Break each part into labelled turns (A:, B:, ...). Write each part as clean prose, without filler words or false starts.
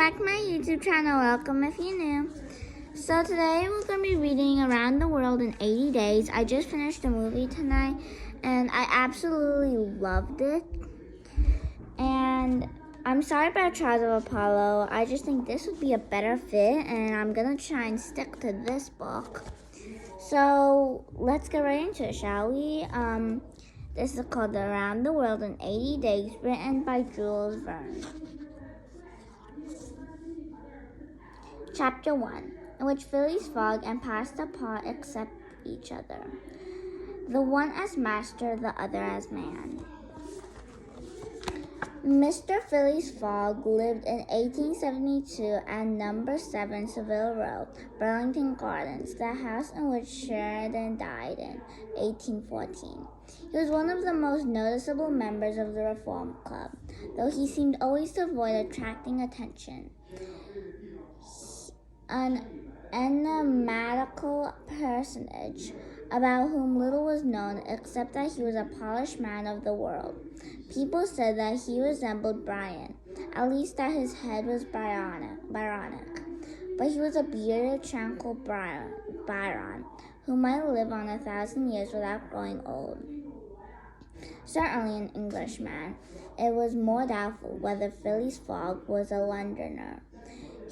A: back to my YouTube channel. Welcome if you're new. So today we're going to be reading Around the World in 80 Days. I just finished the movie tonight and I absolutely loved it. And I'm sorry about Trials of Apollo. I just think this would be a better fit and I'm going to try and stick to this book. So let's get right into it, shall we? This is called Around the World in 80 Days, written by Jules Verne. Chapter 1, in which Phileas Fogg and Pastor Paul accept each other. The one as master, the other as man. Mr. Phileas Fogg lived in 1872 at number 7 Savile Row, Burlington Gardens, the house in which Sheridan died in 1814. He was one of the most noticeable members of the Reform Club, though he seemed always to avoid attracting attention. An enigmatical personage about whom little was known except that he was a polished man of the world. People said that he resembled Byron, at least that his head was Byronic. But he was a bearded, tranquil Byron, who might live on 1,000 years without growing old. Certainly an Englishman, it was more doubtful whether Phileas Fogg was a Londoner.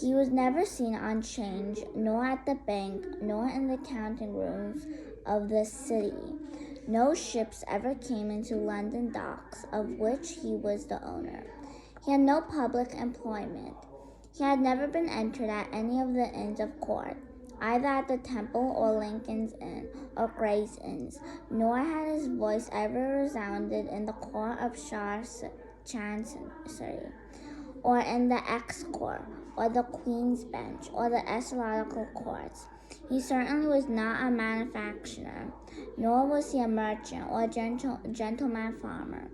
A: He was never seen on 'Change, nor at the bank, nor in the counting rooms of the city. No ships ever came into London docks, of which he was the owner. He had no public employment. He had never been entered at any of the Inns of Court, either at the Temple or Lincoln's Inn or Gray's Inns, nor had his voice ever resounded in the Court of Chancery, or in the Ex-Court, or the Queen's Bench, or the Eschatological Courts. He certainly was not a manufacturer, nor was he a merchant or a gentleman farmer.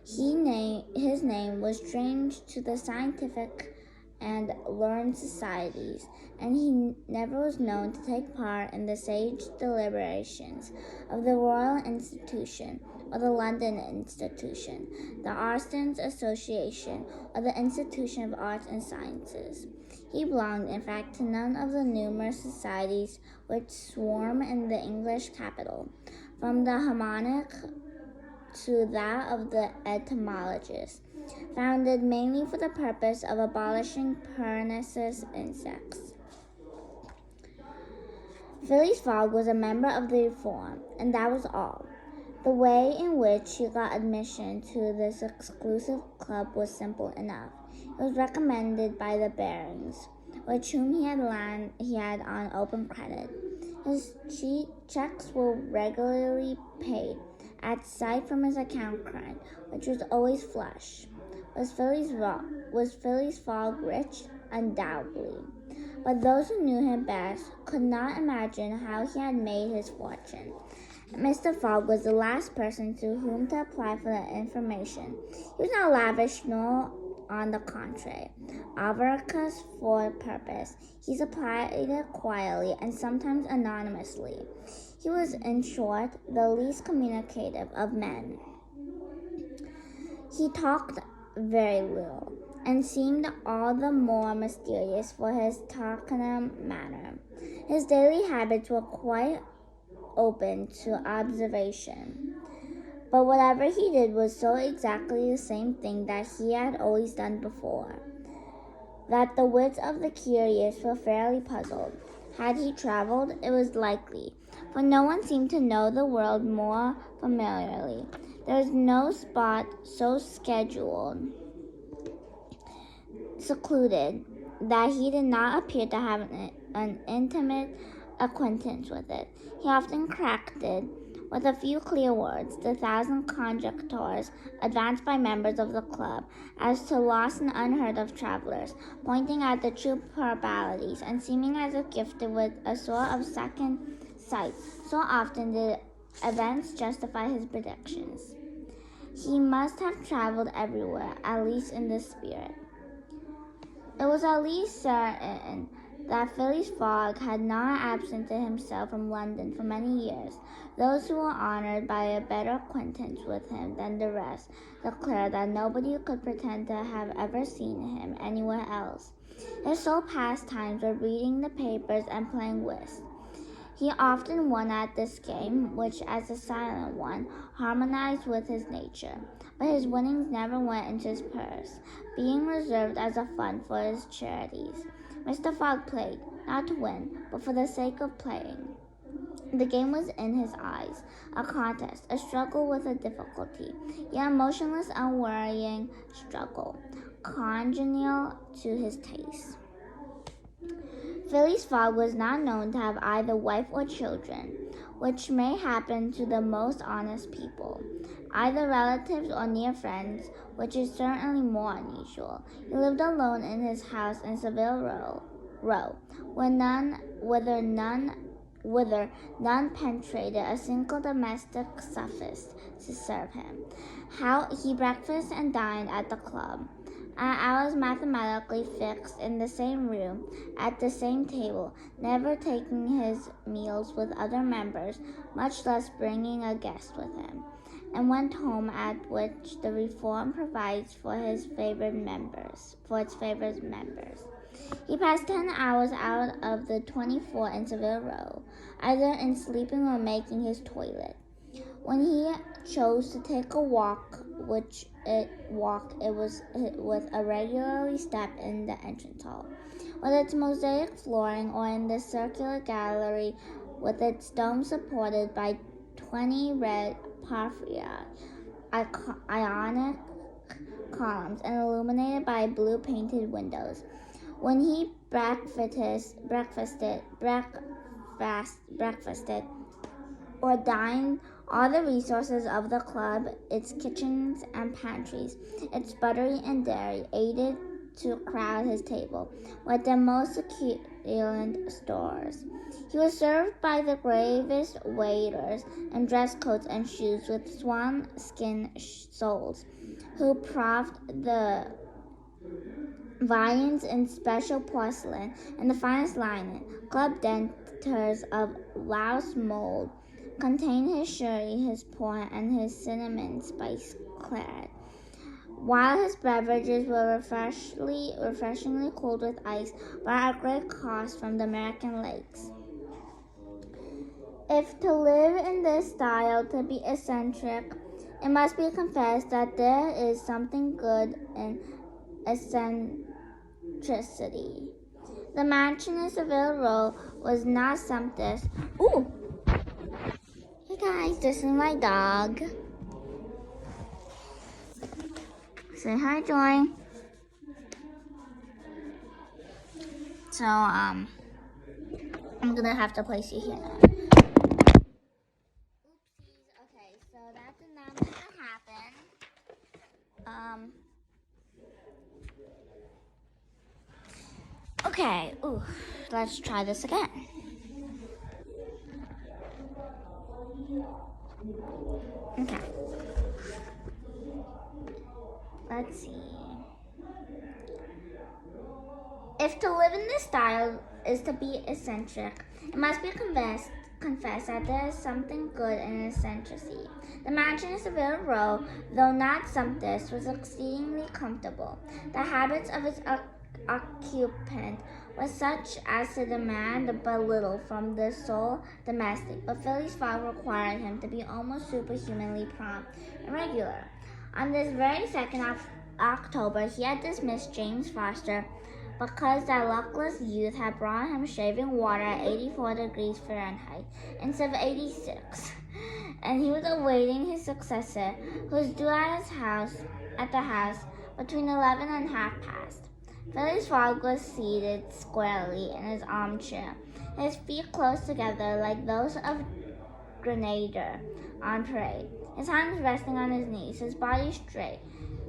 A: His name was strange to the scientific and learned societies, and he never was known to take part in the sage deliberations of the Royal Institution, or the London Institution, the Arsons Association, or the Institution of Arts and Sciences. He belonged, in fact, to none of the numerous societies which swarm in the English capital, from the Harmonic to that of the Entomologists, founded mainly for the purpose of abolishing pernicious insects. Phileas Fogg was a member of the Reform, and that was all. The way in which he got admission to this exclusive club was simple enough. It was recommended by the barons, with whom he had on open credit. His checks were regularly paid at sight from his account card, which was always flush. Was Phileas Fogg rich? Undoubtedly. But those who knew him best could not imagine how he had made his fortune. Mr. Fogg was the last person to whom to apply for the information. He was not lavish, nor, on the contrary, avaricious for purpose. He supplied it quietly and sometimes anonymously. He was, in short, the least communicative of men. He talked very little, and seemed all the more mysterious for his talkative manner. His daily habits were quite open to observation, but whatever he did was so exactly the same thing that he had always done before, that the wits of the curious were fairly puzzled. Had he traveled? It was likely, for no one seemed to know the world more familiarly. There was no spot so secluded, that he did not appear to have an intimate acquaintance with it. He often cracked it, with a few clear words, the thousand conjectures advanced by members of the club as to lost and unheard of travelers, pointing out the true probabilities, and seeming as if gifted with a sort of second sight. So often did events justify his predictions. He must have traveled everywhere, at least in the spirit. It was at least certain that Phileas Fogg had not absented himself from London for many years. Those who were honored by a better acquaintance with him than the rest declared that nobody could pretend to have ever seen him anywhere else. His sole pastimes were reading the papers and playing whist. He often won at this game, which, as a silent one, harmonized with his nature. But his winnings never went into his purse, being reserved as a fund for his charities. Mr. Fogg played, not to win, but for the sake of playing. The game was in his eyes, a contest, a struggle with a difficulty, yet a motionless, unworrying struggle, congenial to his taste. Phileas Fogg was not known to have either wife or children, which may happen to the most honest people, either relatives or near friends, which is certainly more unusual. He lived alone in his house in Savile Row, whither none penetrated a single domestic sophist to serve him. How he breakfasted and dined at the club, at hours mathematically fixed, in the same room, at the same table, never taking his meals with other members, much less bringing a guest with him, and went home at which the reform provides for its favored members. He passed 10 hours out of the 24 in Savile Row, either in sleeping or making his toilet. When he chose to take a walk, it was with a regularly step in the entrance hall, with its mosaic flooring, or in the circular gallery with its dome supported by 20 red porphyry Ionic columns and illuminated by blue painted windows. When he breakfasted or dined, all the resources of the club, its kitchens and pantries, its buttery and dairy, aided to crowd his table with their most succulent stores. He was served by the gravest waiters in dress coats and shoes with swan skin soles, who propped the viands in special porcelain and the finest linen. Club denters of louse mold contained his sherry, his port, and his cinnamon spice claret, while his beverages were refreshingly cooled with ice, but at great cost from the American lakes. If to live in this style to be eccentric, it must be confessed that there is something good in eccentricity. The mansion in Savile Row was not sumptuous. Ooh! Hey guys, this is my dog. Say hi, Joy. So, I'm gonna have to place you here now. Oopsies. Okay, so that did not mean to happen. Okay, let's try this again. Okay. Let's see. If to live in this style is to be eccentric, it must be confessed that there is something good in eccentricity. The mansion in Savile Row, though not sumptuous, was exceedingly comfortable. The habits of its occupant was such as to demand but little from the sole domestic, but Phileas Fogg required him to be almost superhumanly prompt and regular. On this very 2nd of October, he had dismissed James Foster because that luckless youth had brought him shaving water at 84 degrees Fahrenheit instead of 86, and he was awaiting his successor, who was due at the house between 11 and half past. Phileas Fogg was seated squarely in his armchair, his feet close together like those of a grenadier on parade, his hands resting on his knees, his body straight,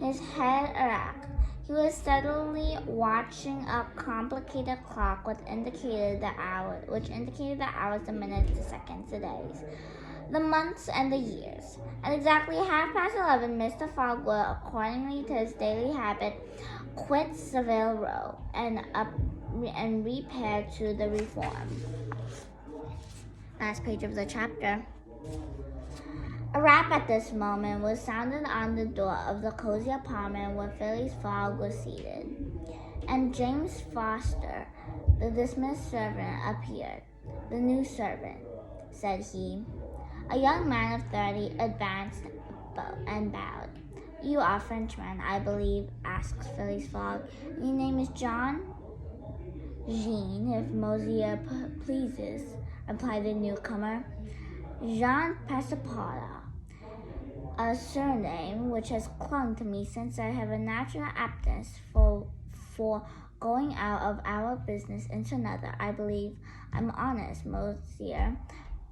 A: his head erect. He was steadily watching a complicated clock which indicated the hours, the minutes, the seconds, the days. the months, and the years. At exactly 11:30, Mr. Fogg will, accordingly to his daily habit, quit Savile Row and repair to the Reform. Last page of the chapter. A rap at this moment was sounded on the door of the cozy apartment where Phileas Fogg was seated, and James Foster, the dismissed servant, appeared. "The new servant," said he. A young man of 30 advanced and bowed. "You are Frenchman, I believe?" asked Phileas Fogg. "Your name is John?" "Jean, if Monsieur pleases," replied the newcomer. "Jean Passepartout, a surname which has clung to me since I have a natural aptness for going out of our business into another. I believe I'm honest, Monsieur,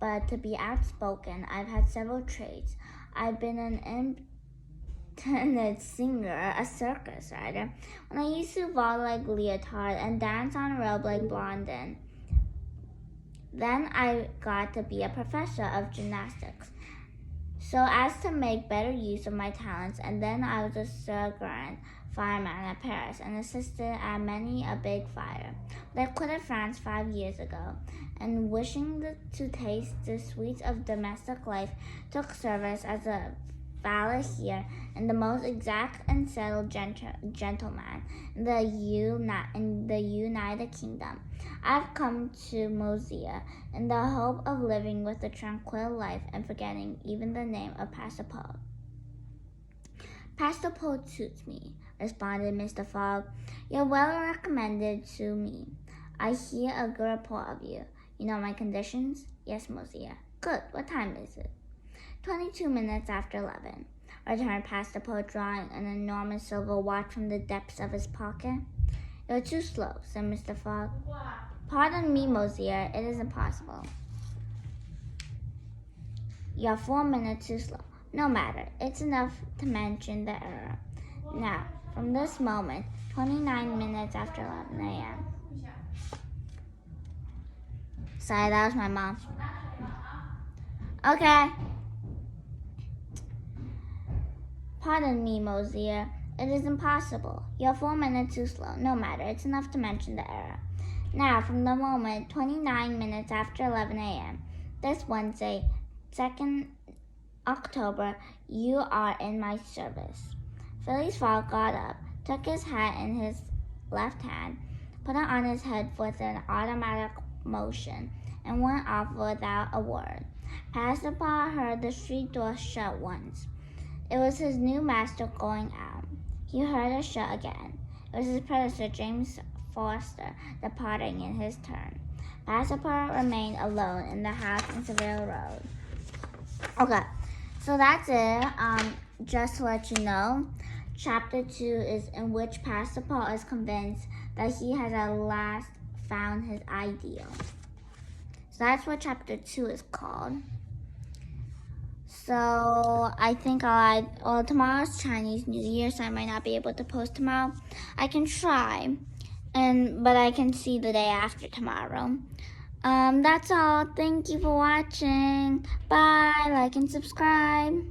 A: but to be outspoken, I've had several trades. I've been an itinerant singer, a circus rider, when I used to vault like Leotard and dance on a robe like Blondin. Then I got to be a professor of gymnastics, so as to make better use of my talents, and then I was a sergeant fireman at Paris and assisted at many a big fire. But I quitted France 5 years ago, and wishing to taste the sweets of domestic life, took service as a valet here, and the most exact and settled gentleman in the United Kingdom. I've come to Mosea in the hope of living with a tranquil life and forgetting even the name of Passepartout." "Passepartout suits me," responded Mr. Fogg. "You're well recommended to me. I hear a good report of you. You know my conditions?" "Yes, Mosea." "Good. What time is it?" 22 minutes after 11, returned Passepartout, drawing an enormous silver watch from the depths of his pocket. "You're too slow," said Mr. Fogg. "Pardon me, Mosea, it is impossible. You're 4 minutes too slow. No matter, it's enough to mention the error. Now, from this moment, 29 minutes after 11 a.m. Sorry, that was my mom. Okay. "Pardon me, Mosea, it is impossible. You're 4 minutes too slow. No matter, it's enough to mention the error. Now, from the moment 29 minutes after 11 a.m., this Wednesday, 2nd October, you are in my service." Phileas Fogg got up, took his hat in his left hand, put it on his head with an automatic motion, and went off without a word. Passepartout heard the street door shut once. It was his new master going out. He heard it shut again. It was his predecessor, James Foster, departing in his turn. Passepartout remained alone in the house in Savile Row. Okay, so that's it. Just to let you know, Chapter 2 is in which Passepartout is convinced that he has at last found his ideal. So that's what Chapter 2 is called. So I think tomorrow's Chinese New Year, so I might not be able to post tomorrow. I can try, but I can see the day after tomorrow. That's all. Thank you for watching. Bye. Like and subscribe.